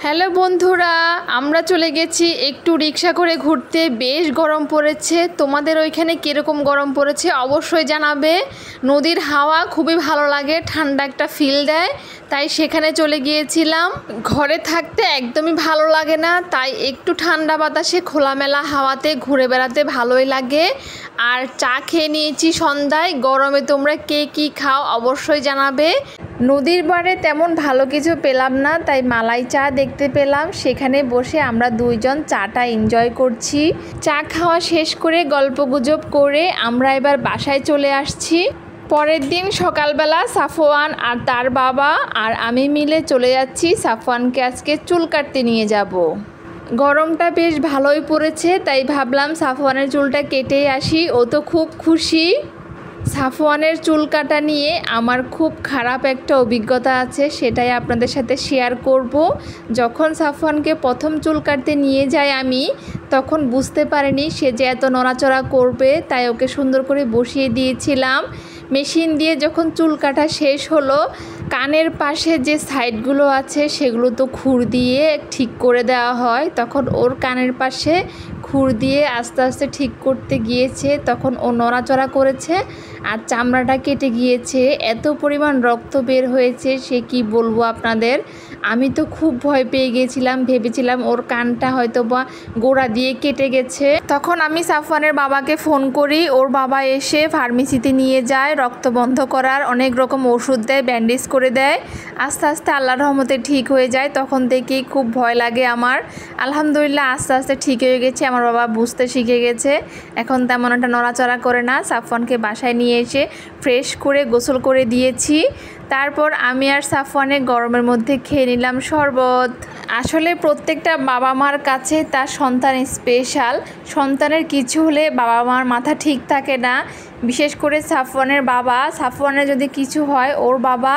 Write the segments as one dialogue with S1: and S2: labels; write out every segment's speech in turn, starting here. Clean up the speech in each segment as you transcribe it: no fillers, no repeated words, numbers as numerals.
S1: Hello বন্ধুরা, আমরা চলে গেছি একটু রিক্সা করে ঘুরতে। বেশ গরম পড়েছে। তোমাদের ওইখানে কীরকম গরম পড়েছে অবশ্যই জানাবে। নদীর হাওয়া খুবই ভালো লাগে, ঠান্ডা একটা ফিল দেয়, তাই সেখানে চলে গিয়েছিলাম। ঘরে থাকতে একদমই ভালো লাগে না, তাই একটু ঠান্ডা বাতাসে খোলামেলা হাওয়াতে ঘুরে বেড়াতে ভালোই লাগে। আর চা খেয়ে নিয়েছি সন্ধ্যায়। গরমে তোমরা কে কী খাও অবশ্যই জানাবে। নদীর পাড়ে তেমন ভালো কিছু পেলাম না, তাই মালাই চা দেখতে পেলাম। সেখানে বসে আমরা দুইজন চাটা এনজয় করছি। চা খাওয়া শেষ করে গল্পগুজব করে আমরা এবার বাসায় চলে আসছি। পরের দিন সকালবেলা সাফওয়ান আর তার বাবা আর আমি মিলে চলে যাচ্ছি সাফওয়ানকে আজকে চুল কাটতে নিয়ে যাব। গরমটা বেশ ভালোই পড়েছে, তাই ভাবলাম সাফওয়ানের চুলটা কেটেই আসি। ও তো খুব খুশি। সাফওয়ানের চুল কাটা নিয়ে আমার খুব খারাপ একটা অভিজ্ঞতা আছে, সেটাই আপনাদের সাথে শেয়ার করব। যখন সাফওয়ানকে প্রথম চুল কাটতে নিয়ে যাই আমি, তখন বুঝতে পারিনি সে যে এত নড়াচড়া করবে, তাই ওকে সুন্দর করে বসিয়ে দিয়েছিলাম। মেশিন দিয়ে যখন চুল কাটা শেষ হলো, কানের পাশে যে সাইডগুলো আছে সেগুলো তো খুর দিয়ে ঠিক করে দেওয়া হয়। তখন ওর কানের পাশে খুর দিয়ে আস্তে আস্তে ঠিক করতে গিয়েছে, তখন ও নড়াচড়া করেছে আর চামড়াটা কেটে গিয়েছে। এত পরিমাণ রক্ত বের হয়েছে সে কি বলবো আপনাদের। আমি তো খুব ভয় পেয়ে গিয়েছিলাম, ভেবেছিলাম ওর কানটা হয়তো বা গোড়া দিয়ে কেটে গেছে। তখন আমি সাফওয়ানের বাবাকে ফোন করি। ওর বাবা এসে ফার্মেসিতে নিয়ে যায়, রক্ত বন্ধ করার অনেক রকম ওষুধ দেয়, ব্যান্ডেজ করে দেয়। আস্তে আস্তে আল্লাহর রহমতে ঠিক হয়ে যায়। তখন থেকেই খুব ভয় লাগে আমার। আলহামদুলিল্লাহ আস্তে আস্তে ঠিক হয়ে গেছে। আমার বাবা বুঝতে শিখে গেছে, এখন তেমন একটা নড়াচড়া করে না। সাফওয়ানকে বাসায় নিয়ে এসে ফ্রেশ করে গোসল করে দিয়েছি। তারপর আমি আর সাফওয়ানে গরমের মধ্যে খেয়ে নিলাম শরবত। আসলে প্রত্যেকটা বাবা মার কাছে তার সন্তান স্পেশাল। সন্তানের কিছু হলে বাবা মার মাথা ঠিক থাকে না। বিশেষ করে সাফওয়ানের বাবা, সাফওয়ানের যদি কিছু হয় ওর বাবা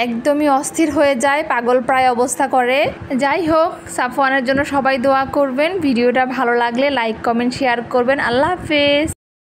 S1: একদমই অস্থির হয়ে যায়, পাগল প্রায় অবস্থা করে। যাই হোক, সাফওয়ানের জন্য সবাই দোয়া করবেন। ভিডিওটা ভালো লাগলে লাইক কমেন্ট শেয়ার করবেন। আল্লাহ হাফেজ।